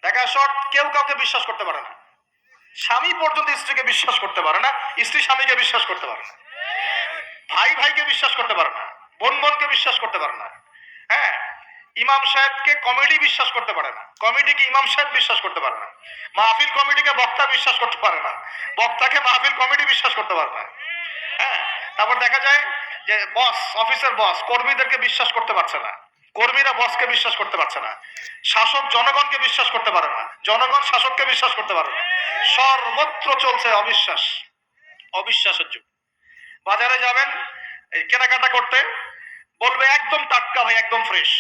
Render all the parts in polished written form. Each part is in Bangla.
দেখা শর্ট, কেউ কাউকে বিশ্বাস করতে পারে না। স্বামী পর্যন্ত স্ত্রীকে বিশ্বাস করতে পারে না, স্ত্রী স্বামীকে বিশ্বাস করতে পারে না, ভাই ভাইকে বিশ্বাস করতে পারে না, বোন বোনকে বিশ্বাস করতে পারে না। হ্যাঁ, ইমাম সাহেবকে কমিটি বিশ্বাস করতে পারে না, কমিটিকে ইমাম সাহেব বিশ্বাস করতে পারে না, মাহফিল কমিটিকে বক্তা বিশ্বাস করতে পারে না, বক্তাকে মাহফিল কমিটি বিশ্বাস করতে পারে না। হ্যাঁ, তারপর দেখা যায় যে বস, অফিসের বস কর্মীদেরকে বিশ্বাস করতে পারছে না, কর্মীরা বসকে বিশ্বাস করতে পারছে না, শাসক জনগণকে বিশ্বাস করতে পারে না, জনগণ শাসককে বিশ্বাস করতে পারে না। সর্বত্র চলছে অবিশ্বাস, অবিশ্বাসের যুগ। বাজারে যাবেন এই কেনাকাটা করতে, বলবে একদম টাটকা ভাই, একদম ফ্রেশ,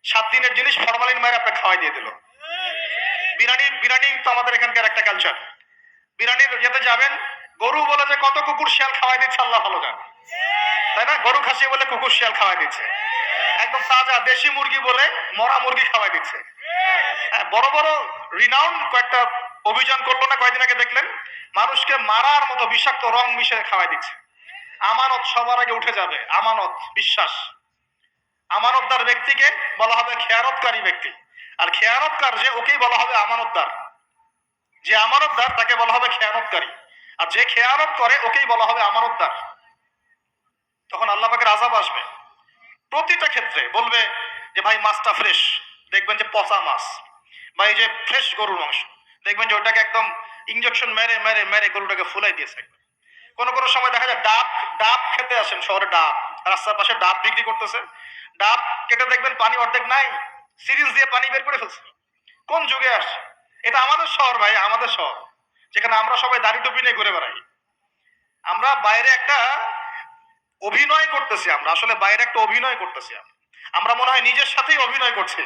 7 দিনের জিনিস ফরমালিন মায়ের আপনাকে খাওয়াই দিয়ে দিল। বিরিয়ানি, বিরিয়ানি তো আমাদের এখানকার একটা কালচার। বিরিয়ানির যেতে যাবেন, গরু বলে যে কত কুকুর শিয়াল খাওয়াই দিচ্ছে আল্লাহ ভালো জানে, তাই না? গরু খাসি বলে কুকুর শিয়াল খাওয়াই দিচ্ছে, একদম তাজা দেশি মুরগি বলে মরা মুরগি খাওয়াই দিচ্ছে। হ্যাঁ, বড় বড় রিনাউন্ড কয়েকটা অভিযান করলো না কয়েকদিন আগে, দেখলেন মানুষকে মারার মতো বিষাক্ত রং মিশিয়ে খাওয়াই দিচ্ছে। আমানত সবার আগে উঠে যাবে, আমানত, বিশ্বাস। আমানতদার ব্যক্তিকে বলা হবে খেয়ানতকারী ব্যক্তি, আর খেয়ানতকার যে, ওকেই বলা হবে আমানতদার। যে আমানতদার তাকে বলা হবে খেয়ানতকারী, আর যে খেয়ানত করে ওকেই বলা হবে আমানতদার। তখন আল্লাহ পাকের আযাব আসবে প্রতিটা ক্ষেত্রে। বলবে যে ভাই মাছটা ফ্রেশ, দেখবেন যে পচা মাছ, বা এই যে ফ্রেশ গরুর মাংস, দেখবেন যে ওটাকে একদম ইনজেকশন মেরে মেরে মেরে গরুটাকে ফুলাই দিয়েছে। কোনো কোনো সময় দেখা যায় ডাব, ডাব খেতে আসেন শহরে, ডাব রাস্তার পাশে ডাব বিক্রি করতেছে, ডাব কেটে দেখবেন পানি অর্ধেক নাই, সিরিঞ্জ দিয়ে পানি বের করে ফেলছে। কোন যুগে আসছে? এটা আমাদের শহর ভাই, আমাদের শহর, যেখানে আমরা সবাই দাড়ি টুপি নিয়ে ঘুরে বেড়াই। আমরা বাইরে একটা অভিনয় করতেছি, আমরা আসলে বাইরে একটা অভিনয় করতেছি। আমরা মনে হয় নিজের সাথেই অভিনয় করছি,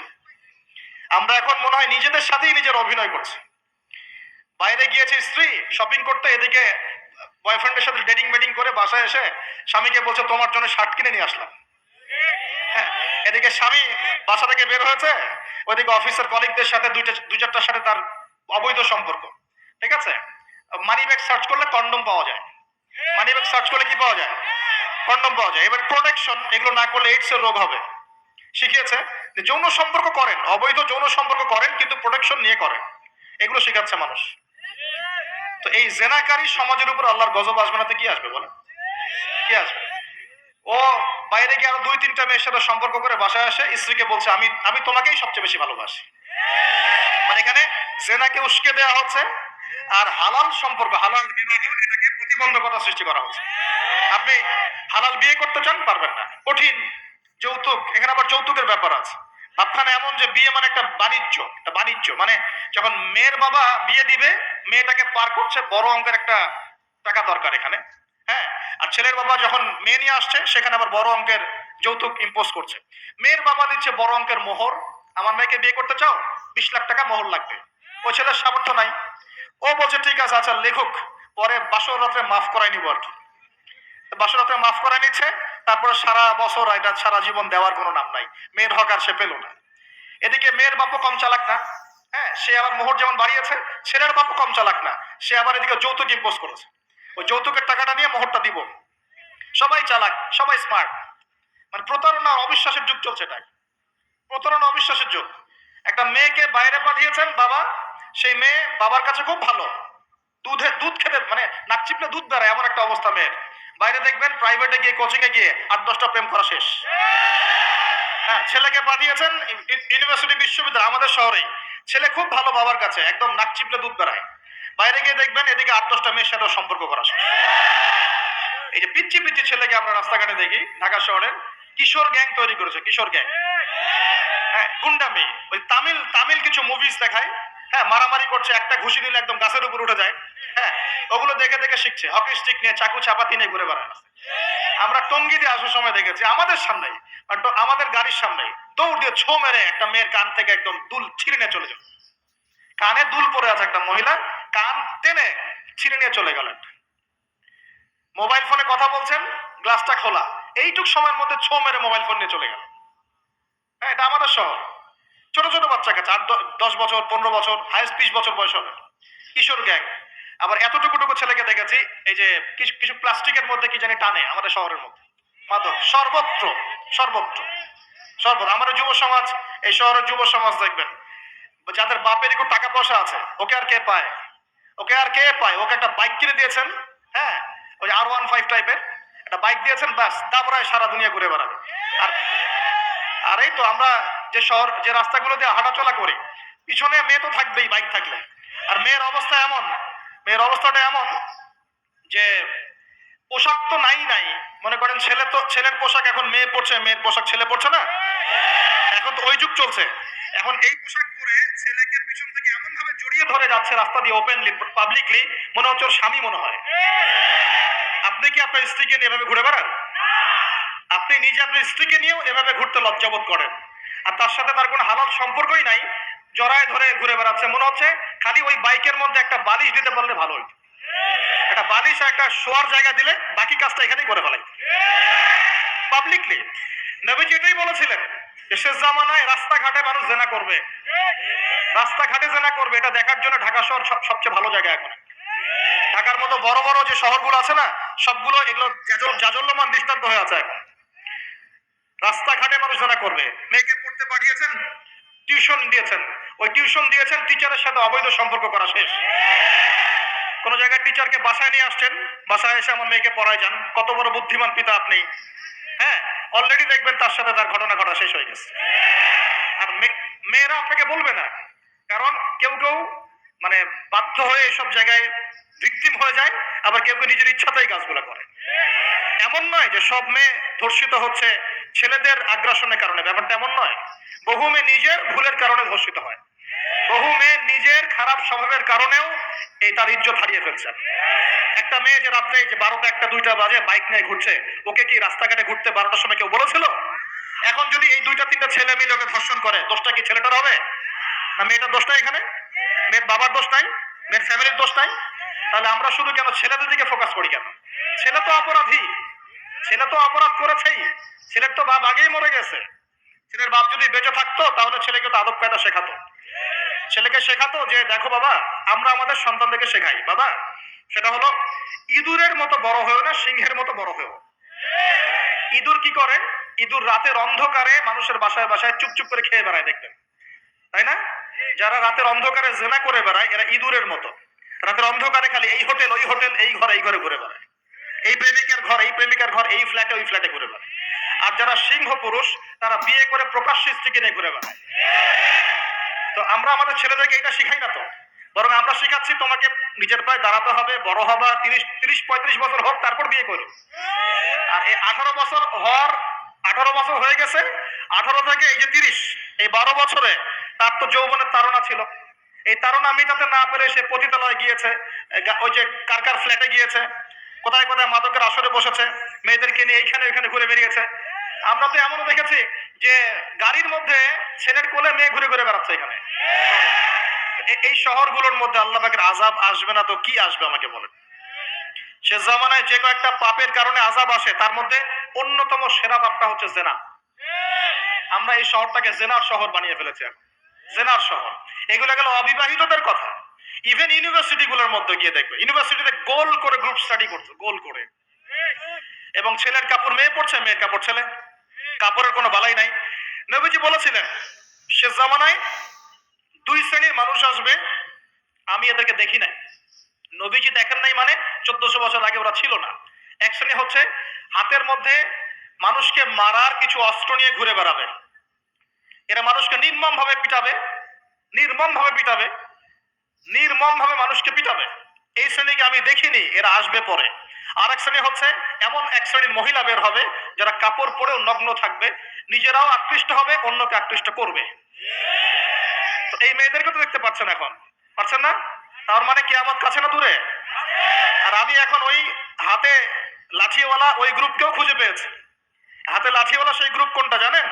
আমরা এখন মনে হয় নিজেদের সাথেই নিজের অভিনয় করছি। বাইরে গিয়েছে স্ত্রী শপিং করতে, এদিকে বয়ফ্রেন্ডের সাথে ডেটিং মেটিং করে বাসায় এসে স্বামীকে বলছে তোমার জন্য শার্ট কিনে নিয়ে আসলাম। হ্যাঁ, এদিকে স্বামী বাসা থেকে বের হয়েছে, ওইদিকে অফিসের কলিগদের সাথে দুই চারটার সাথে তার অবৈধ সম্পর্ক। ঠিক আছে, মানি ব্যাগ সার্চ করলে কন্ডম পাওয়া যায়, মানি ব্যাগ সার্চ করলে কি পাওয়া যায়? কন্ডম পাওয়া যায়। এবার প্রোটেকশন, এগুলো না করলে এইডস এর রোগ হবে। শিখিয়েছে যে যৌন সম্পর্ক করেন, অবৈধ যৌন সম্পর্ক করেন, কিন্তু প্রোটেকশন নিয়ে করেন, এগুলো শেখাচ্ছে মানুষ। তো এই জেনাকারী সমাজের উপর আল্লাহর গজব আসবে না তো কি আসবে বলেন? কি আসবে? ও বাইরে গিয়ে আরো 2-3টা মেয়ের সাথে সম্পর্ক করে বাসায় আসে, স্ত্রীকে বলছে আমি আমি তোমাকেই সবচেয়ে বেশি ভালোবাসি। মানে এখানে জেনাকে উস্কে দেওয়া হচ্ছে, আর হালাল সম্পর্ক, হালাল বিবাহ, এটাকে প্রতিবন্ধকতা সৃষ্টি করা হচ্ছে। আপনি হালাল বিয়ে করতে চান, পারবেন না, কঠিন। যৌতুক, এখানে আবার যৌতুকের ব্যাপার আছে। ভাবখানা এমন যে বিয়ে মানে একটা বাণিজ্য, একটা বাণিজ্য। মানে যখন মেয়ের বাবা বিয়ে দিবে, মেয়েটাকে পার করছে বড় অঙ্কের একটা টাকা দরকার এখানে। হ্যাঁ, আর ছেলের বাবা যখন মেয়ে নিয়ে আসছে, সেখানে আবার বড় অঙ্কের যৌতুক ইম্পোজ করছে। মেয়ের বাবা দিচ্ছে বড় অঙ্কের মোহর, আমার মেয়েকে বিয়ে করতে চাও, 20 লাখ টাকা মোহর লাগবে। ও ছেলের সামর্থ্য নাই, ও বলছে ঠিক আছে, আচ্ছা লেখুক, পরে বাসর রাত্রে মাফ করাই নিব আর কি। বাসর রাত্রে মাফ করাই নিচ্ছে, তারপরে সারা বছর, এটা সারা জীবন দেওয়ার কোনো নাম নাই, মেয়ের হক আর সে পেল না। এদিকে মেয়ের বাপও কম চালাক না, হ্যাঁ, সে আবার মোহর যেমন বাড়িয়েছে, ছেলের বাপও কম চালাক না, সে আবার এদিকে যৌতুক ইম্পোজ করেছে। ওই যৌতুকের টাকাটা নিয়ে মোহরটা দিব। সবাই চালাক, সবাই স্মার্ট। মানে প্রতারণা, অবিশ্বাসের যুগ চলছে। এটাই প্রতারণা, অবিশ্বাসের যুগ। একটা মেয়েকে বাইরে পাঠিয়েছেন বাবা, সেই মেয়ে বাবার কাছে খুব ভালো, দুধ খেতে মানে নাক চিপলে দুধ বেড়ায়, এমন একটা অবস্থা মেয়ের। বাইরে দেখবেন প্রাইভেটে গিয়ে, কোচিং এ গিয়ে 8-10টা প্রেম করা শেষ। হ্যাঁ, ছেলেকে পাঠিয়েছেন ইউনিভার্সিটি, বিশ্ববিদ্যালয়, আমাদের শহরেই, ছেলে খুব ভালো বাবার কাছে, একদম নাক চিপলে দুধ বেড়ায়। বাইরে গিয়ে দেখবেন এদিকে 8-10টা মেয়ের সাথে সম্পর্ক করা শেষ। এই যে পিচ্ছি পিচ্ছি ছেলেকে আমরা রাস্তাঘাটে দেখি, ঢাকা শহরের কিশোর গ্যাং তৈরি করেছে, কিশোর গ্যাং। হ্যাঁ, গুন্ডামি। ওই তামিল তামিল কিছু মুভিজ দেখায়, হ্যাঁ, মারামারি করছে, একটা ঘুষি দিলে একদম গাছের উপর উঠে যায়। হ্যাঁ, ওগুলো দেখে দেখে শিখছে, হকি স্টিক নিয়ে, চাকু চাপাতি নিয়ে ঘুরে বেড়ায়। আমরা টঙ্গী দিয়ে আসার সময় দেখেছি, আমাদের সামনেই, আমাদের গাড়ির সামনেই দৌড় দিয়ে ছো মেরে একটা মেয়ের কান থেকে একদম দুল ছিঁড়ে নিয়ে চলে যাবে। কানে দুল পরে আছে একটা মহিলা, কান টেনে ছিঁড়ে নিয়ে চলে গেলেন। মোবাইল ফোনে কথা বলছেন, গ্লাসটা খোলা, এইটুক সময়ের মধ্যে ছো মেরে মোবাইল ফোন নিয়ে চলে গেল। হ্যাঁ, এটা আমাদের শহর। ছোট ছোট বাচ্চা কাছে, 8-10 বছর, 15 বছর, হাইস্ট 20 বছর বয়স হবে, কিশোর গ্যাং। আবার এতটুকু ছেলেকে দেখেছি, এই যে কিছু প্লাস্টিকের মধ্যে কি জানি টানে, আমাদের শহরের মধ্যে মাদক, সর্বত্র সর্বত্র সর্বত্র। আমাদের যুব সমাজ, এই শহরের যুব সমাজ দেখবেন যাদের বাপের একটু টাকা পয়সা আছে, ওকে আর কে পায়? ওকে আর কে পায়? ওকে একটা বাইক কিনে দিয়েছেন, হ্যাঁ, ওই R15 টাইপের একটা বাইক দিয়েছেন, ব্যাস, তারপরে সারা দুনিয়া ঘুরে বেড়াবে। আর আর এই তো আমরা যে শহর, যে রাস্তাগুলো দিয়ে হাঁটাচলা করি, পিছনে মেয়ে তো থাকবেই বাইক থাকলে। আর মেয়ের অবস্থা এমন, মেয়ের অবস্থাটা এমন যে পোশাক তো নাই নাই, মনে করেন ছেলে তো, ছেলের পোশাক এখন মেয়ে পড়ছে, মেয়ের পোশাক ছেলে পড়ছে না, এখন তো ওই যুগ চলছে। এখন এই পোশাক পরে ছেলেকে পিছন থেকে এমন ভাবে জড়িয়ে ধরে যাচ্ছে রাস্তা দিয়ে ওপেনলি, পাবলিকলি, মনে হচ্ছে ওর স্বামী মনে হয়। আপনি কি আপনার স্ত্রীকে নিয়ে এভাবে ঘুরে বেড়ান? আপনি নিজে আপনার স্ত্রীকে নিয়েও এভাবে ঘুরতে লজ্জাবোধ করেন, আর তার সাথে তার কোনো হালাল সম্পর্কই নাই, জড়ায় ধরে ঘুরে বেড়াচ্ছে, মনে হচ্ছে খালি ওই বাইকের মধ্যে একটা বালিশ দিতে পারলে ভালো হইতো, একটা বালিশ আর একটা শোয়ার জায়গা দিলে বাকি কাজটা এখানেই করে ফেলাই পাবলিকলি। নবীজি এটাই বলেছিলেন যে শেষ জামানায় রাস্তাঘাটে মানুষ জেনা করবে, রাস্তাঘাটে জেনা করবে। এটা দেখার জন্য ঢাকা শহর সবচেয়ে ভালো জায়গা এখন। ঢাকার মতো বড় বড় যে শহরগুলো আছে না, সবগুলো এগুলো জাজল্যমান দৃষ্টান্ত হয়ে আছে এখন। রাস্তাঘাটে মানুষ জেনা করবে। মেয়েকে পড়তে পাঠিয়েছেন, টিউশন দিয়েছেন, ওই টিউশন দিয়েছেন, টিচারের সাথে অবৈধ সম্পর্ক করা শেষ। কোন জায়গায় টিচারকে বাসায় নিয়ে আসছেন, বাসায় এসে আমার মেয়েকে পড়ায় যান, কত বড় বুদ্ধিমান পিতা আপনি, হ্যাঁ, অলরেডি দেখবেন তার সাথে তার ঘটনা ঘটা শেষ হয়ে গেছে। আর মেয়েরা আপনাকে বলবে না, কারণ কেউ কেউ মানে বাধ্য হয়ে এইসব জায়গায় ভিকটিম হয়ে যায়, আবার কেউ কেউ নিজের ইচ্ছাতেই কাজগুলো করে। এমন নয় যে সব মেয়ে ধর্ষিত হচ্ছে ছেলেদের আগ্রাসনের কারণে, ব্যাপারটা এমন নয়। বহু মেয়ে নিজের ভুলের কারণে ধর্ষিত হয়, বহু মেয়ে নিজের খারাপ স্বভাবের কারণেও এই তার ইজ্জত হারিয়ে ফেলছে। একটা মেয়ে যে রাত্রে যে 12টা 1টা 2টা বাজে বাইক নিয়ে ঘুরছে, ওকে কি রাস্তাঘাটে ঘুরতে 12টার সময় কেউ বলেছিল? এখন যদি এই 2টা 3টা ছেলে মিলে ওকে ধর্ষণ করে, দোষটা কি ছেলেটার হবে না মেয়েটার দোষ নাই? এখানে মেয়ের বাবার দোষ নাই, মেয়ের ফ্যামিলির দোষ নাই? তাহলে আমরা শুধু কেন ছেলেদের দিকে ফোকাস করি কেন? ছেলে তো অপরাধী, ছেলে তো অপরাধ করেছেই, ছেলের তো বাপ আগেই মরে গেছে। ছেলের বাপ যদি বেঁচে থাকতো তাহলে ছেলেকে তো আদব কায়দা শেখাতো, ছেলেকে শেখাতো যে দেখো বাবা, আমরা আমাদের সন্তানদেরকে শেখাই বাবা, সেটা হলো ইঁদুরের মতো বড় হয়েও না, সিংহের মতো বড় হয়েও। ইঁদুর কি করে? ইঁদুর রাতের অন্ধকারে মানুষের বাসায় বাসায় চুপচুপ করে খেয়ে বেড়ায়, দেখবেন তাই না? যারা রাতের অন্ধকারে জেনা করে বেড়ায় এরা ইঁদুরের মতো, রাতের অন্ধকারে খালি এই হোটেল ওই হোটেল, এই ঘর এই ঘরে ঘুরে বেড়ায়, এই প্রেমিকার ঘর এই প্রেমিকার ঘর, এই ফ্ল্যাটে ওই ফ্ল্যাটে ঘুরে বেড়ায়। আর যারা সিংহ পুরুষ তারা বিয়ে করে প্রকাশ্য স্ত্রীকে নিয়ে ঘুরে বেড়ায়। তো আমরা আমাদের ছেলেদেরকে এটা শিখাই না তো, বরং আমরা শিখাচ্ছি তোমাকে নিজের পায়ে দাঁড়াতে হবে, বড় হবা, 30-35 বছর হোক, তারপর বিয়ে করো। আর এই 18 বছর হওয়ার, 18 বছর হয়ে গেছে, 18 থেকে এই যে 30, এই 12 বছরে তার তো যৌবনের তাড়না ছিল, এই তাড়না মেটাতে না পেরে সে পতিতালয়ে গিয়েছে, ওই যে কার কার ফ্ল্যাটে গিয়েছে, কোথায় কোথায় মাদকের আসরে বসেছে, মেয়েদেরকে নিয়ে এইখানে ওইখানে ঘুরে বেরিয়েছে। আমরা তো এমনও দেখেছি যে গাড়ির মধ্যে ছেলের কোলে মেয়ে ঘুরে ঘুরে বেড়াচ্ছে এখানে। এই শহরগুলোর মধ্যে আল্লাহ পাকের আযাব আসবে না তো কি আসবে আমাকে বলেন? শেষ জামানায় যে কয়েকটা পাপের কারণে আযাব আসে তার মধ্যে অন্যতম সেরা পাপটা হচ্ছে জেনা। আমরা এই শহরটাকে জেনার শহর বানিয়ে ফেলেছি এখন, জেনার শহর। এগুলো গেল অবিবাহিতদের কথা। ইভেন ইউনিভার্সিটি গুলোর মধ্যে গিয়ে দেখবে, ইউনিভার্সিটিতে গোল করে গ্রুপ স্টাডি করছে, গোল করে, এবং ছেলের কাপড় মেয়ে পড়ছে, মেয়ের কাপড় ছেলে, কাপড়ের কোনো বালাই নাই। নবীজি বলেছিলেন শেষ জামানায় 2 শ্রেণীর মানুষ আসবে, আমি এদেরকে দেখি নাই। নবীজি দেখেন নাই মানে 1400 বছর আগে ওরা ছিল না। এক শ্রেণী হচ্ছে হাতের মধ্যে মানুষকে মারার কিছু অস্ত্র নিয়ে ঘুরে বেড়াবে, এরা মানুষকে নির্মম ভাবে পিটাবে, নির্মম ভাবে পিটাবে, নির্মম ভাবে মানুষকে পিটাবে। এই শ্রেণীকে আমি দেখিনি, এরা আসবে পরে। আর এক শ্রেণী হচ্ছে এমন এক শ্রেণীর মহিলা বের হবে যারা কাপড় পরেও নগ্ন থাকবে, নিজেরাও আকৃষ্ট হবে, অন্যকে আকৃষ্ট করবে। তো এই মেয়েদেরকে তো দেখতে পাচ্ছেন এখন, পাচ্ছেন না? তার মানে কিয়ামত কাছে না দূরে? আর আমি এখন ওই হাতে লাঠিওয়ালা ওই গ্রুপকেও খুঁজে পেয়েছি। হাতে লাঠিওয়ালা সেই গ্রুপ কোনটা জানেন?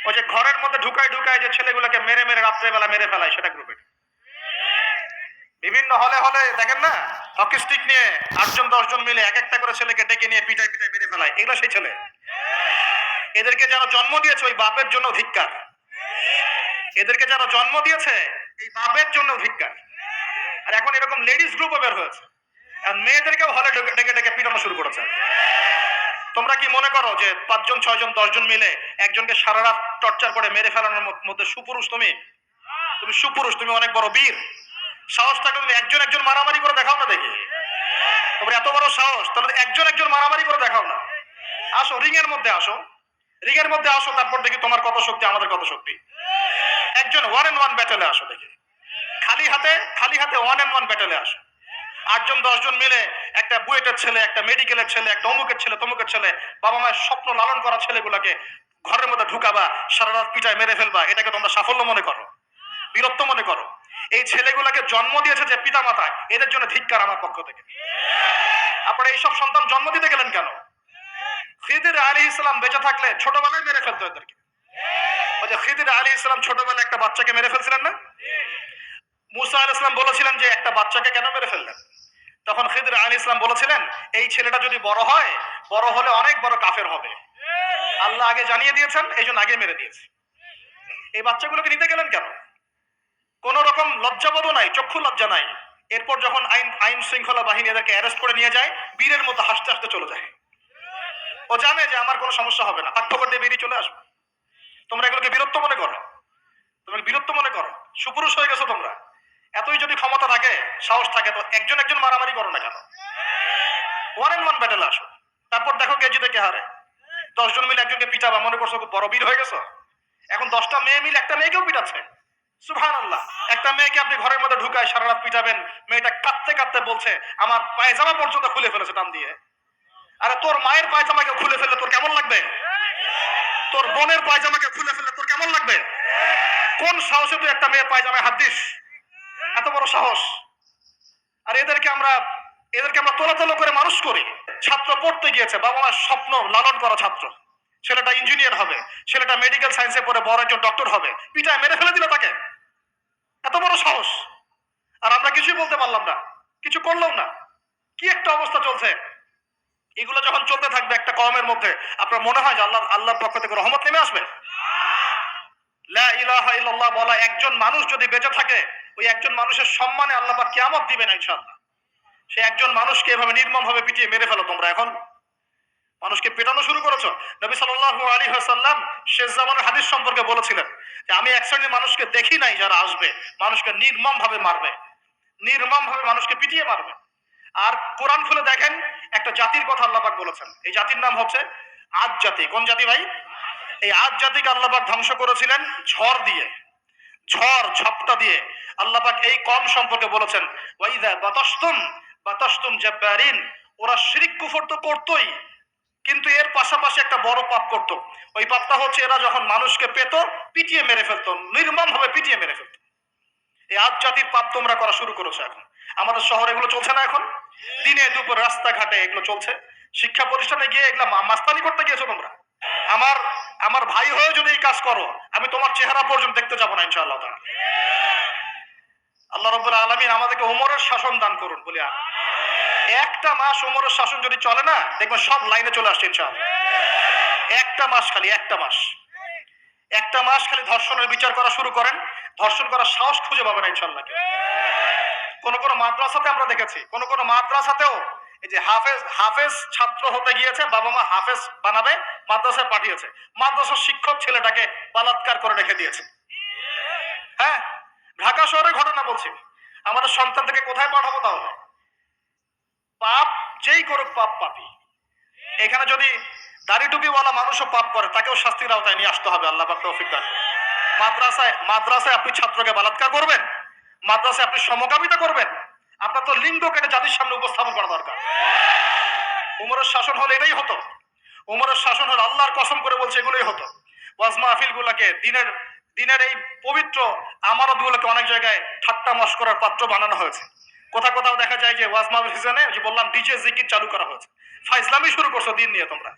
ওই যে ঘরের মধ্যে ঢুকায় ঢুকায় যে ছেলেগুলোকে মেরে মেরে রাত্রেবেলা মেরে ফেলায়, সেটা গ্রুপে। বিভিন্ন হলে হলে দেখেন না, হকি স্টিক নিয়ে 8জন 10জন মিলে এক একটা করে ছেলেকে ডেকে নিয়ে পিটাই পিটাই মেরে ফেলায়, এগুলো সেই ছেলে। এদেরকে যারা জন্ম দিয়েছে ওই বাপের জন্য ধিক্কার, এদেরকে যারা জন্ম দিয়েছে এই বাপের জন্য ধিক্কার। আর এখন এরকম লেডিস গ্রুপও বের হয়েছে, আর মেয়েদেরকেও হলে ডেকে ডেকে পিটানো শুরু করেছে। তোমরা কি মনে করো যে 5জন 6জন 10জন মিলে একজনকে সারা রাত টর্চার করে মেরে ফেলানোর মধ্যে সুপুরুষ তুমি? তুমি সুপুরুষ, তুমি অনেক বড় বীর, সাহস থাকলে তুমি একজন একজন মারামারি করে দেখাও না দেখি। তোমার এত বড় সাহস, তাহলে একজন একজন মারামারি করে দেখাও না। আসো রিং এর মধ্যে আসো, রিং এর মধ্যে আসো, তারপর দেখি তোমার কত শক্তি, আমাদের কত শক্তি। একজন 1-on-1 ব্যাটেলে আসো দেখি, খালি হাতে 1-on-1 ব্যাটেলে আসো। 8জন 10জন মিলে একটা বুয়েটের ছেলে, একটা মেডিকেলের ছেলে, একটা অমুকের ছেলে, তমুকের ছেলে, বাবা মায়ের স্বপ্ন লালন করা ছেলেগুলোকে ঘরের মধ্যে ঢুকাবা, সারা রাত পিটায় মেরে ফেলবা, এটাকে তোমরা সাফল্য মনে করো, বীরত্ব মনে করো? এই ছেলেগুলোকে জন্ম দিয়েছে যে পিতা মাতা, এদের জন্য ধিক্কার আমার পক্ষ থেকে। আপনারা এইসব সন্তান জন্ম দিতে গেলেন কেন? খিদির আলাইহিস সালাম বেঁচে থাকলে ছোটবেলায় মেরে ফেলতো এদেরকে। ওই যে খিদির আলাইহিস সালাম ছোটবেলায় একটা বাচ্চাকে মেরে ফেলছিলেন না? মুসা আলাইহিস সালাম বলেছিলেন যে একটা বাচ্চাকে কেন মেরে ফেললেন? তখন খিদির আলাইহিস সালাম বলেছিলেন, এই ছেলেটা যদি বড় হয়, বড় হলে অনেক বড় কাফের হবে। আল্লাহ আগে জানিয়ে দিয়েছেন, এই জন্য আগে মেরে দিয়েছে। এই বাচ্চাগুলোকে নিতে গেলেন কেন? কোন রকম লজ্জাবোধও নাই, চক্ষু লজ্জা নাই। এরপর যখন আইন শৃঙ্খলা বাহিনী এদেরকে অ্যারেস্ট করে নিয়ে যায়, বীরের মতো হাসতে হাসতে চলে যায়। ও জানে যে আমার কোনো সমস্যা হবে না, পাঠ্য দিয়ে বেরিয়ে চলে আসবে। তোমরা এগুলোকে বীরত্ব মনে করো, তোমরা বীরত্ব মনে করো, সুপুরুষ হয়ে গেছো তোমরা। এতই যদি ক্ষমতা থাকে, সাহস থাকে, তো একজন একজন মারামারি করো না কেন? 1-on-1 ব্যাটেল আসো, তারপর দেখো কে জিতে কে হারে। 10জন মিলে একজনকে পিটাবা, মনে করছো বড় বীর হয়ে গেছো। এখন 10টা মেয়ে মিলে একটা মেয়েকেও পিটাচ্ছে। সুবহানাল্লাহ। একটা মেয়েকে আপনি ঘরের মধ্যে ঢুকায় সারা রাত পিটাবেন, মেয়েটা কাঁদতে কাঁদতে বলছে আমার পায়জামা পর্যন্ত খুলে ফেলেছে টান দিয়ে। আরে তোর মায়ের পায়জামাকে খুলে ফেললে তোর কেমন লাগবে? তোর বোনের পায়জামাকে খুলে ফেললে তোর কেমন লাগবে? কোন সাহসে তুই একটা মেয়ের পায়জামায় হাত দিস? এত বড় সাহস! আর এদেরকে আমরা তোলাতলো করে মানুষ করি। ছাত্র পড়তে গিয়েছে, বাবা মার স্বপ্ন লালন করা ছাত্র, ছেলেটা ইঞ্জিনিয়ার হবে, ছেলেটা মেডিকেল সায়েন্সে পড়ে বড় একজন ডক্টর হবে, পিটায় মেরে ফেলে দিল তাকে। এত বড় সাহস! আর আমরা কিছুই বলতে পারলাম না, কিছু করলাম না। কি একটা অবস্থা চলছে! এগুলো যখন চলতে থাকবে একটা কওমের মধ্যে, আপনার মনে হয় যে আল্লাহর পক্ষ থেকে রহমত নেমে আসবে? লা ইলাহা ইল্লাল্লাহ বলা একজন মানুষ যদি বেঁচে থাকে, ওই একজন মানুষের সম্মানে আল্লাহ পাক কিয়ামত দিবেন ইনশাআল্লাহ। সে একজন মানুষকে এভাবে নির্মম ভাবে পিটিয়ে মেরে ফেলো তোমরা। এখন মানুষকে পেটানো শুরু করেছো। নবী সাল্লাল্লাহু আলাইহি ওয়াসাল্লাম শেষ জামানের হাদিস সম্পর্কে বলেছিলেন যে আমি এক শ্রেণীর মানুষকে দেখি নাই যারা আসবে মানুষকে নির্মম ভাবে মারবে, নির্মম ভাবে মানুষকে পিটিয়ে মারবে। আর কোরআন খুলে দেখেন, একটা জাতির কথা আল্লাহ পাক বলেছেন, এই জাতির নাম হচ্ছে আদ জাতি। কোন জাতি ভাই? এই আদ জাতিকে আল্লাহ পাক ধ্বংস করেছিলেন ঝড় দিয়ে, ঝপটা দিয়ে। আল্লাহ পাক এই কওম সম্পর্কে বলেছেন ওয়াইযা বাতাসতুম জাব্বারিন, ওরা শিরক কুফর তো করতোই, কিন্তু এর পাশাপাশি একটা বড় পাপ করত। ওই পাপটা হচ্ছে এরা যখন মানুষকে পেত, পিটিয়ে মেরে ফেলতো, নির্মম ভাবে পিটিয়ে মেরে ফেলতো। এই আদ জাতির পাপ তোমরা করা শুরু করেছো। এখন আমাদের শহরে এগুলো চলছে না? এখন দিনে দুপুরে রাস্তাঘাটে এগুলো চলছে। শিক্ষা প্রতিষ্ঠানে গিয়ে এগুলো মাস্তানি করতে গিয়েছো তোমরা। আমার ভাই হয়ে যদি এই কাজ করো, আমি তোমার চেহারা পর্যন্ত দেখতে যাবো না ইনশাআল্লাহ তাআলা। আল্লাহ রাব্বুল আলামিন আমাদেরকে ওমরের শাসন দান করুন বলি আমি। একটা মাস ওমরের শাসন যদি চলে না, দেখবেন সব লাইনে চলে আসছে ইনশাআল্লাহ। একটা মাস খালি ধর্ষণের বিচার করা শুরু করেন, ধর্ষণ করার সাহস খুঁজে পাবেন ইনশাআল্লাহ। কোন মাদ্রাসাতে আমরা দেখেছি, কোন মাদ্রাসাতেও এই যে হাফেজ ছাত্র হতে গিয়েছে, বাবা মা হাফেজ বানাবে, মাদ্রাসায় পাঠিয়েছে, মাদ্রাসার শিক্ষক ছেলেটাকে বলাৎকার করে রেখে দিয়েছে। হ্যাঁ, ঢাকা শহরের ঘটনা বলছি। আমাদের সন্তানকে কোথায় পাঠাবো তাহলে? পাপ যেই করুক, পাপ পাপী। এখানে যদি দাড়ি টুপিওয়ালা মানুষও পাপ করে, তাকেও শাস্তির আওতায় নিয়ে আসতে হবে। আল্লাহ পাক তৌফিক দান। মাদ্রাসায় আপনি ছাত্রকে বলাৎকার করবেন? মাদ্রাসায় আপনি সমকামিতা করবেন? আপনার তো লিঙ্গ কেটে জাতির সামনে উপস্থাপন করা দরকার। উমরের শাসন হলে এটাই হতো। উমরের শাসন হলে আল্লাহর কসম করে বলছে এগুলোই হতো। ওয়াজ মাহফিল গুলাকে দিনের এই পবিত্র আমানত গুলোকে অনেক জায়গায় ঠাট্টা মশকরার পাত্র বানানো হয়েছে। কোথাও দেখা যায় যে ওয়াজ মাহফিল সিজনে যে বললাম ডিজে জিকির চালু করা হয়েছে। ফাইজলামি শুরু করছো, দিন নিয়ে তোমরা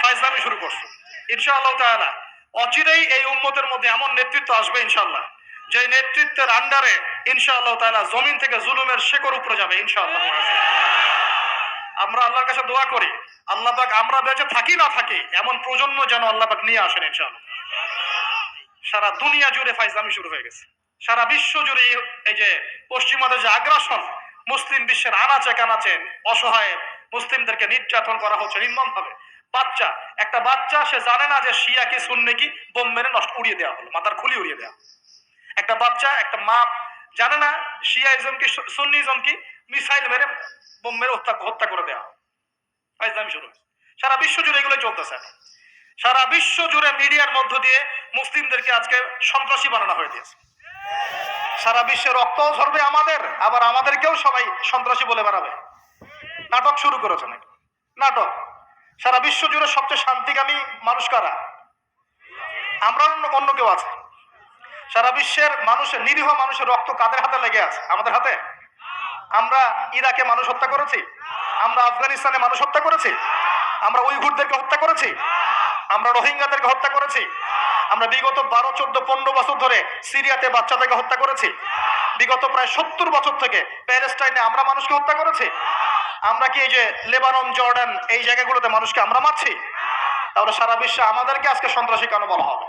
ফাইজলামি শুরু করছো। ইনশাআল্লাহ তাআলা অচিরেই এই উম্মতের মধ্যে এমন নেতৃত্ব আসবে ইনশাআল্লাহ, যে নেতৃত্বের আন্ডারে ইনশাআল্লাহ তাআলা জমিন থেকে জুলুমের শেকড় উপরে যাবে ইনশাআল্লাহ। আমরা আল্লাহর কাছে দোয়া করি, আল্লাহ পাক আমরা বেঁচে থাকি না থাকি এমন প্রজন্ম যেন আল্লাহ পাক নিয়ে আসেন ইনশাআল্লাহ। সারা দুনিয়া জুড়ে ফাইজলামি শুরু হয়ে গেছে, সারা বিশ্ব জুড়ে এই যে পশ্চিমাদের যে আগ্রাসন, মুসলিম বিশ্বের আনাচে কানাচে অসহায় মুসলিমদেরকে নির্যাতন করা হচ্ছে নির্মম ভাবে। একটা বাচ্চা সে জানে না যে শিয়া কি সুন্নি কি, বোম মেরে নষ্ট উড়িয়ে দেওয়া হলো, মাথার খুলি উড়িয়ে দেওয়া। একটা বাচ্চা, একটা মা জানে না শিয়াইজম কি সুন্নিজম কি, মিসাইল মেরে বোম মেরে হত্যা করে দেওয়া। ফাইজলামি শুরু হয়েছে। সারা বিশ্ব জুড়ে এগুলো চলতেছে। সারা বিশ্ব জুড়ে মিডিয়ার মধ্য দিয়ে মুসলিমদেরকে আজকে সন্ত্রাসী বানানো হয়ে দিয়েছে। সারা বিশ্বে রক্তও ঝরবে আমাদের, আবার আমাদেরকেও সবাই সন্ত্রাসী বলে বেড়াবে। নাটক শুরু করেছে নাকি? নাটক। সারা বিশ্ব জুড়ে সবচেয়ে শান্তিকামী মানুষ কারা? আমরা, অন্য কেউ আছে? সারা বিশ্বের মানুষের, নিরীহ মানুষের রক্ত কাদের হাতে লেগে আছে? আমাদের হাতে? আমরা ইরাকে মানুষ হত্যা করেছি? আমরা আফগানিস্তানে মানুষ হত্যা করেছি? আমরা উইঘুরদেরকে হত্যা করেছি? আমরা রোহিঙ্গাদেরকে হত্যা করেছি? আমরা বিগত 12, 14, 15 বছর ধরে সিরিয়াতে বাচ্চাদেরকে হত্যা করেছি? বিগত প্রায় 70 বছর থেকে প্যালেস্টাইনে আমরা মানুষকে হত্যা করেছি? আমরা কি এই যে লেবানন, জর্ডান এই জায়গাগুলোতে মানুষকে আমরা মারছি? তাহলে সারা বিশ্বে আমাদেরকে আজকে সন্ত্রাসী কেন বলা হবে?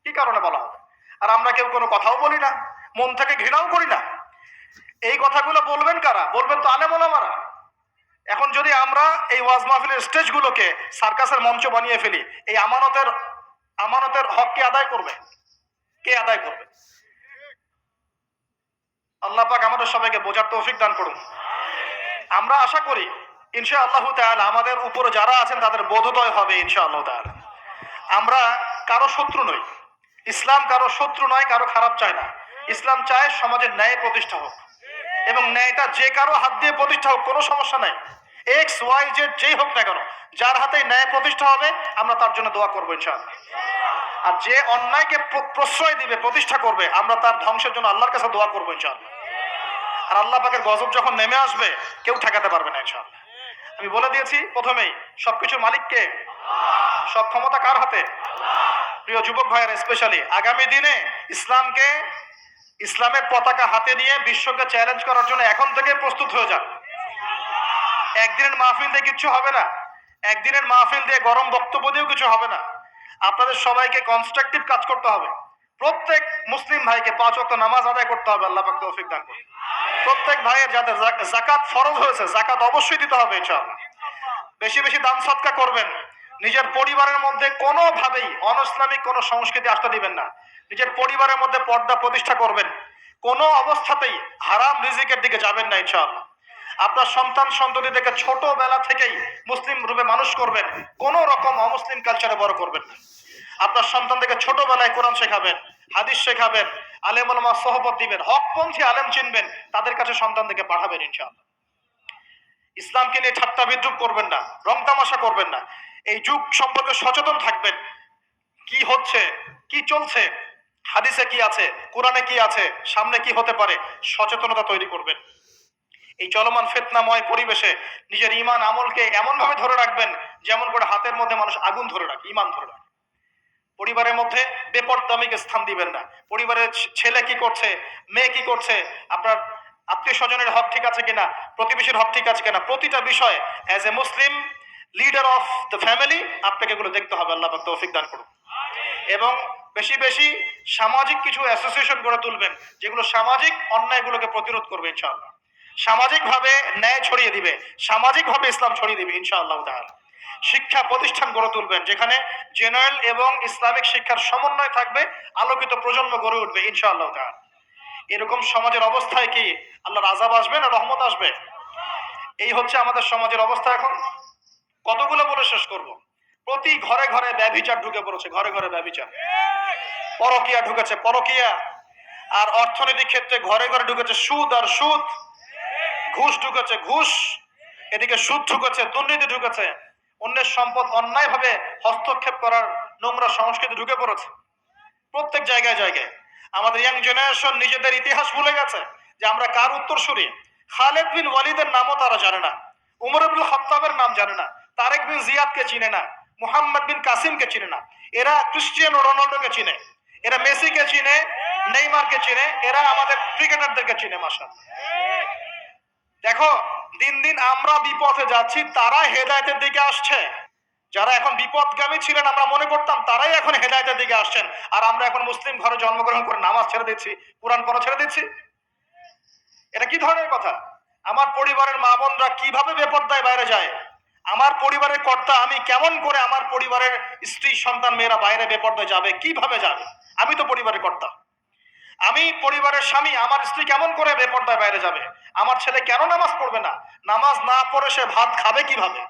কি কারণে বলা হবে? আর আমরা কেউ কোনো কথাও বলি না, মন থেকে ঘৃণাও করি না। এই কথাগুলো বলবেন কারা? বলবেন তো আলেম ওলামারা। এখন যদি আমরা এই ওয়াজ মাহফিলের স্টেজগুলোকে সার্কাসের মঞ্চ বানিয়ে ফেলি, এই আমানতের হক কে আদায় করবে? কে আদায় করবে? আল্লাহ পাক আমাদের সবাইকে বোঝার তৌফিক দান করুন। আমরা আশা করি ইনশাআল্লাহু তাআলা আমাদের উপরে যারা আছেন তাদের বোধোদয় হবে ইনশাআল্লাহু তাআলা। আমরা কারো শত্রু নই। ইসলাম কারো শত্রু নয়, কারো খারাপ চায় না। ইসলাম চায় সমাজের ন্যায় প্রতিষ্ঠা হোক, এবং ন্যায়টা যে কারো হাত দিয়ে প্রতিষ্ঠা হোক, কোনো সমস্যা নাই। এক্স ওয়াই জেড যেই হোক না কেন, যার হাতে ন্যায় প্রতিষ্ঠা হবে আমরা তার জন্য দোয়া করবো ইনশাআল্লাহ। আর যে অন্যায়কে প্রশ্রয় দিবে, প্রতিষ্ঠা করবে, আমরা তার ধ্বংসের জন্য আল্লাহর কাছে দোয়া করবো ইনশাআল্লাহ। আর আল্লাহ পাকের গজব যখন নেমে আসবে কেউ ঠেকাতে পারবে না ইনশাআল্লাহ। আমি বলে দিয়েছি প্রথমেই, সবকিছু মালিককে, সব ক্ষমতা কার হাতে? প্রিয় যুবক ভাইয়েরা, স্পেশালি আগামী দিনে ইসলামের পতাকা হাতে নিয়ে বিশ্বকে চ্যালেঞ্জ করার জন্য এখন থেকে প্রস্তুত হয়ে যান। একদিনের মাহফিল দিয়ে কিচ্ছু হবে না, একদিনের মাহফিল দিয়ে গরম বক্তব্য দিয়েও কিছু হবে না। আপনাদের সবাইকে কনস্ট্রাকটিভ কাজ করতে হবে। প্রত্যেক মুসলিম ভাইকে 5 ওয়াক্ত নামাজ আদায় করতে হবে, আল্লাহ পাক তৌফিক দান করুন। প্রত্যেক ভাইয়ের যাদের যাকাত ফরজ হয়েছে, যাকাত অবশ্যই দিতে হবে ইনশাআল্লাহ। বেশি বেশি দান সদকা করবেন। নিজের পরিবারের মধ্যে কোনোভাবেই অনইসলামিক কোনো সংস্কৃতি আসতে দিবেন না। নিজের পরিবারের মধ্যে পর্দা প্রতিষ্ঠা করবেন। কোনো অবস্থাতেই হারাম রিজিকের দিকে যাবেন না ইনশাআল্লাহ। আপনার সন্তান সন্ততিদেরকে ছোটবেলা থেকেই মুসলিম রূপে মানুষ করবেন, কোনো রকম অমুসলিম কালচারে বড় করবেন না। আপনার সন্তানদেরকে ছোটবেলায় কোরআন শেখাবেন, হাদিস শেখাবেন, আলেম ওলামা সোহবত দিবেন, হকপন্থী আলেম চিনবেন, তাদের কাছে সন্তানদেরকে পাঠাবেন ইনশাআল্লাহ। ইসলামকে নিয়ে ঠাট্টা বিদ্রুপ করবেন না, রং তামাশা করবেন না। এই যুগ সম্পর্কে সচেতন থাকবেন। কি হচ্ছে, কি চলছে, হাদিসে কি আছে, কোরআনে কি আছে, সামনে কি হতে পারে, সচেতনতা তৈরি করবেন। এই চলমান ফিতনাময় পরিবেশে নিজের ঈমান আমলকে এমন ভাবে ধরে রাখবেন যেমন করে হাতের মধ্যে মানুষ আগুন ধরে রাখে, ঈমান ধরে রাখে। পরিবারের মধ্যে বেপরদামিকে স্থান দিবেন না। পরিবারের ছেলে কি করছে, মেয়ে কি করছে, আপনার আত্মীয় স্বজনের হক ঠিক আছে কিনা, প্রতিবেশীর হক ঠিক আছে কিনা, প্রতিটা বিষয় as a Muslim leader of the family আপনাকে এগুলো দেখতে হবে। আল্লাহ পাক তৌফিক দান করুন। এবং বেশি বেশি সামাজিক কিছু অ্যাসোসিয়েশন গড়ে তুলবেন যেগুলো সামাজিক অন্যায়গুলোকে প্রতিরোধ করবে ইনশাআল্লাহ। সামাজিকভাবে ন্যায় ছড়িয়ে দিবে, সামাজিকভাবে ইসলাম ছড়িয়ে দিবে ইনশাআল্লাহ তাআলা। শিক্ষা প্রতিষ্ঠান গড়ে তুলবেন যেখানে জেনারেল এবং ইসলামিক শিক্ষার সমন্বয় থাকবে, আলোকিত প্রজন্ম গড়ে উঠবে ইনশাআল্লাহ তাআলা। এরকম সমাজের অবস্থায় কি আল্লাহর আযাব আসবে না রহমত আসবে? এই হচ্ছে আমাদের সমাজের অবস্থা। এখন কতগুলো বলে শেষ করব। প্রতি ঘরে ঘরে ব্যভিচার ঢুকে পড়েছে, ঘরে ঘরে ব্যভিচার, পরকিয়া ঢুকেছে, পরকিয়া। আর অর্থনৈতিক ক্ষেত্রে ঘরে ঘরে ঢুকেছে সুদ আর সুদ, ঘুষ ঢুকেছে ঘুষ, এদিকে সুদ ঢুকেছে, দুর্নীতি ঢুকেছে, অন্যের সম্পদ অন্যায়ভাবে হস্তক্ষেপ করার নোংরা সংস্কৃতি ঢুকে পড়েছে প্রত্যেক জায়গায় জায়গায়। আমাদের ইয়াং জেনারেশন নিজেদের ইতিহাস ভুলে গেছে যে আমরা কার উত্তরসূরি। খালেদ বিন ওয়ালিদের নামও তারা জানে না, উমর ইবনুল খাত্তাবের নাম জানে না, তারেক বিন জিয়াদকে চিনে না, মুহাম্মদ বিন কাসিমকে চিনে না। এরা ক্রিস্টিয়ানো রোনাল্ডোকে চিনে, এরা মেসিকে চিনে, নেইমারকে চিনে, এরা আমাদের ক্রিকেটারদেরকে চিনে। মাশাআল্লাহ, দেখো দিন দিন আমরা বিপথে যাচ্ছি, তারা হেদায়েতের দিকে আসছে। যারা এখন বিপদগামী ছিলেন আমরা মনে করতাম তারাই এখন হেদায়েতের দিকে আসছেন, আর আমরা এখন মুসলিম ঘরে জন্মগ্রহণ করে নামাজ ছেড়ে দিচ্ছি, কোরআন পড়া ছেড়ে দিচ্ছি। এটা কি ধরনের কথা? আমার পরিবারের মা বোনরা কিভাবে বেপরদায় বাইরে যায়? আমার পরিবারের কর্তা আমি কেমন করে আমার পরিবারের স্ত্রী সন্তান মেয়েরা বাইরে বেপরদায় যাবে, কিভাবে যাবে? আমি তো পরিবারের কর্তা। আমি পরিবারের স্বামী, আমার স্ত্রী কেমন করে বেপর্দায় বাইরে যাবে? আমার ছেলে কেন নামাজ পড়বে না? নামাজ না পড়ে সে ভাত খাবে কিভাবে?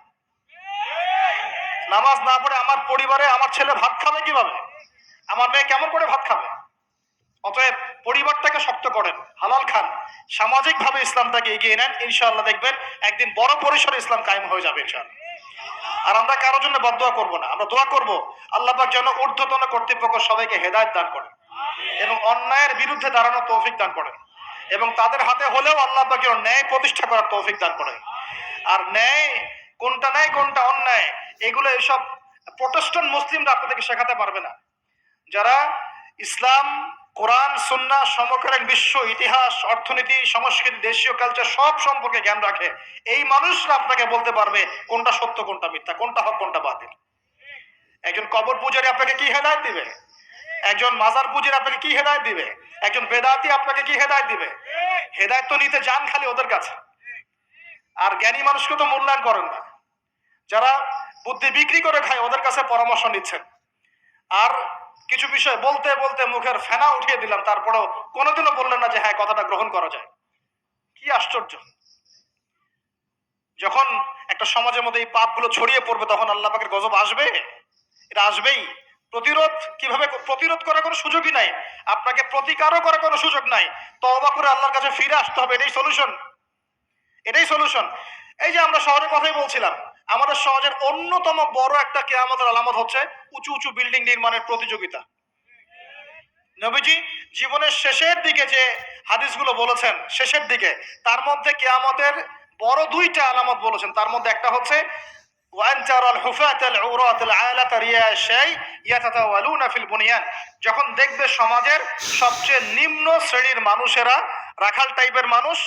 নামাজ না পড়ে আমার পরিবারে আমার ছেলে ভাত খাবে কিভাবে? আমার মেয়ে কেমন করে ভাত খাবে? অতএব পরিবারটাকে শক্ত করেন, হালাল খান, সামাজিক ভাবে ইসলামটাকে এগিয়ে নেন, ইনশাআল্লাহ দেখবেন একদিন বড় পরিসরে ইসলাম কায়েম হয়ে যাবে ইনশাআল্লাহ। আর আমরা কারোর জন্য বদদোয়া করব না, আমরা দোয়া করব আল্লাহ পাক যেন ঊর্ধ্বতন কর্তৃপক্ষ সবাইকে হেদায়েত দান করেন এবং অন্যায়ের বিরুদ্ধে দাঁড়ানোর তৌফিক দান করেন এবং তাদের হাতে হলেও আল্লাহ পাক যেন ন্যায় প্রতিষ্ঠা করার তৌফিক দান করেন। আর ন্যায় কোনটা অন্যায় এগুলো এসব প্রোটেস্ট্যান্ট মুসলিমরা আপনাদেরকে শেখাতে পারবে না। যারা ইসলাম, কোরআন, সুন্নাহ, সমকালীন বিশ্ব ইতিহাস, অর্থনীতি, সংস্কৃতি, দেশীয় কালচার সব সম্পর্কে জ্ঞান রাখে, এই মানুষরা আপনাকে বলতে পারবে কোনটা সত্য, কোনটা মিথ্যা, কোনটা হক, কোনটা বাতিল। একজন কবর পূজারী আপনাকে কি হেদায়েত দিবে? একজন মাজার পূজারী আপনাকে কি হেদায়েত দিবে? একজন বেদাতি আপনাকে কি হেদায়েত দিবে? হেদায়েত তো নিতে যান খালি ওদের কাছে, আর জ্ঞানী মানুষকে তো মূল্যায়ন করেন না। যারা বুদ্ধি বিক্রি করে খায় ওদের কাছে পরামর্শ নিচ্ছেন। আর কিছু বিষয় বলতে বলতে মুখের ফেনা উঠিয়ে দিলাম, তারপরেও কোনোদিনও বললেন না যে হ্যাঁ কথাটা গ্রহণ করা যায়। কি আশ্চর্য! যখন একটা সমাজের মধ্যে এই পাপগুলো ছড়িয়ে পড়বে তখন আল্লাহ পাকের গজব আসবে, এটা আসবেই। প্রতিরোধ করার কোনো সুযোগই নাই, আপনাকে প্রতিকারও করার কোনো সুযোগ নাই। তওবা করে আল্লাহর কাছে ফিরে আসতে হবে, এটাই সলিউশন, এটাই সলিউশন। এই যে আমরা শহরের কথাই বলছিলাম, আমাদের সমাজের অন্যতম বড় একটা কিয়ামতের আলামত হচ্ছে উঁচু উঁচু বিল্ডিং নির্মাণের প্রতিযোগিতা। নবীজি জীবনের শেষের দিকে যে হাদিসগুলো বলেছেন, শেষের দিকে, তার মধ্যে কিয়ামতের বড় দুইটা আলামত বলেছেন। তার মধ্যে একটা হচ্ছে যখন দেখবে সমাজের সবচেয়ে নিম্ন শ্রেণীর মানুষেরা, রাখাল টাইপের মানুষ,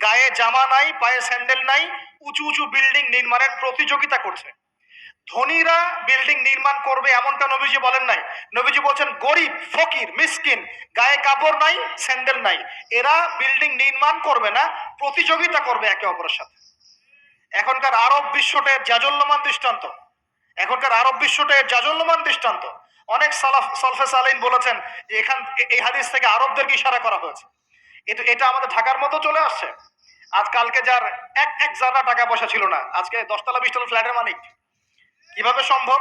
গায়ে জামা নাই, পায়ে স্যান্ডেল নাই, উঁচু উঁচু বিল্ডিং নির্মাণের প্রতিযোগিতা করছে। ধনীরা বিল্ডিং নির্মাণ করবে এমনটা নবীজি বলেন নাই। নবীজি বলছেন গরিব, ফকির, মিসকিন, গায়ে কাপড় নাই, স্যান্ডেল নাই, এরা বিল্ডিং নির্মাণ করবে না, প্রতিযোগিতা করবে একে অপরের সাথে। এখনকার আরব বিশ্বটের জাজল্যমান দৃষ্টান্ত, এখনকার আরব বিশ্বটের জাজল্যমান দৃষ্টান্ত। অনেক সলফে সালেহিন বলেছেন যে এই হাদিস থেকে আরবদেরকে ইশারা করা হয়েছে। এটা আমাদের ঢাকার মতো চলে আসছে। আজকালকে যার এক জায়গা টাকা পয়সা ছিল না, আজকে 10 তলা 20 তলা ফ্ল্যাটের মালিক। কিভাবে সম্ভব?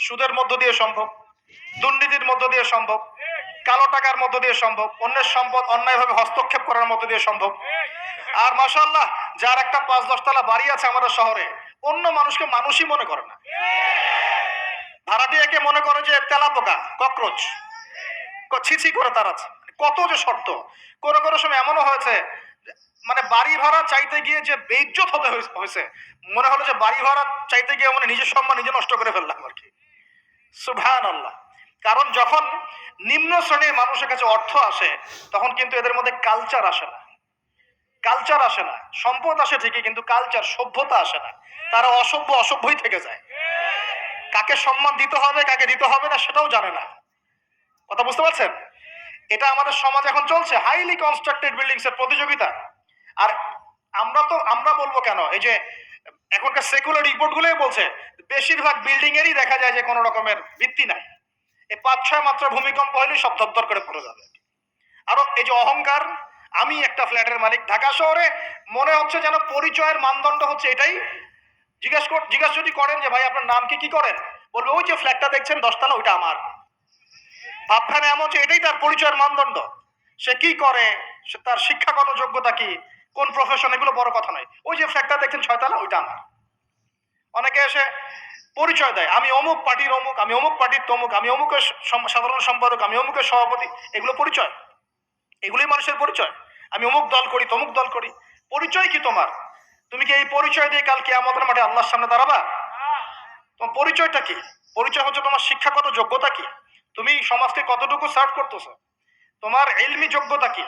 সুদের মধ্য দিয়ে সম্ভব, দুর্নীতির মধ্য দিয়ে সম্ভব, কালো টাকার মধ্য দিয়ে সম্ভব, অন্যের সম্পদ অন্যায়ভাবে হস্তক্ষেপ করার মধ্য দিয়ে সম্ভব। আর মাশাআল্লাহ, যার একটা 5-10 তলা বাড়ি আছে আমাদের শহরে, অন্য মানুষকে মানুষই মনে করে না, ভাড়াটিয়াকে মনে করে যে তেলাপোকা, ককরোচ, ছিছি করে তার আছে। কত যে শর্ত! কোনো সময় এমনও হয়েছে মানে বাড়ি ভাড়া চাইতে গিয়ে যে বেইজ্জত হতে হয়েছে, মনে হলো যে বাড়ি ভাড়া চাইতে গিয়ে মানে নিজের সম্মান নিজে নষ্ট করে ফেললাম আর কি। সুবহানাল্লাহ। কারণ যখন নিম্ন শ্রেণীর মানুষের কাছে অর্থ আসে তখন কিন্তু এদের মধ্যে কালচার আসে না, কালচার আসে না। সম্পদ আসে ঠিকই, কিন্তু কালচার, সভ্যতা আসে না। তারা অসভ্যই থেকে যায়। কাকে সম্মান দিতে হবে, কাকে দিতে হবে না সেটাও জানে না। কথা বুঝতে পারছেন? এটা আমাদের সমাজ এখন চলছে, হাইলি কনস্ট্রাক্টেড বিল্ডিংস এর প্রতিযোগিতা। আর আমরা বলবো কেন, এই যে এখনকার সেকুলার রিপোর্ট গুলোই বলছে বেশিরভাগ বিল্ডিং এরই দেখা যায় যে কোনো রকমের ভিত্তি নাই। এই 5-6 মাত্রা ভূমিকম্প হলেই সব দরদর করে পড়ে যাবে। আরো এই যে অহংকার, আমি একটা ফ্ল্যাটের মালিক, ঢাকা শহরে মনে হচ্ছে যেন পরিচয়ের মানদণ্ড হচ্ছে এটাই। জিজ্ঞাসা যদি করেন যে ভাই আপনার নাম কি করেন, বলবে ওই যে ফ্ল্যাটটা দেখছেন 10 তলা, ওইটা আমার। ভাবখানে এমন হচ্ছে এটাই তার পরিচয়ের মানদণ্ড। সে কি করে, তার শিক্ষাগত যোগ্যতা কি, কোন প্রফেশন, এগুলো বড় কথা নয়। ওই যে ফ্ল্যাটটা দেখছেন 6 তলা, ওইটা আমার। অনেকে এসে পরিচয় দেয়, আমি অমুক পার্টির অমুক, আমি অমুক পার্টির তমুক, আমি অমুকের সাধারণ সম্পাদক, আমি অমুকের সভাপতি। এগুলো পরিচয়? এগুলোই মানুষের পরিচয়? আমি অমুক দল করি, তমুক দল করি। পরিচয় কি তোমার? তুমি কি এই পরিচয় দিয়ে কাল কিয়ামতের মাঠে আল্লাহর সামনে দাঁড়াবা? তোমার পরিচয়টা কি? পরিচয় হচ্ছে তোমার শিক্ষাগত যোগ্যতা কি, তুমি সমাজকে কতটুকু সার্ভ করতেছো, তোমার ইলমি যোগ্যতা কি।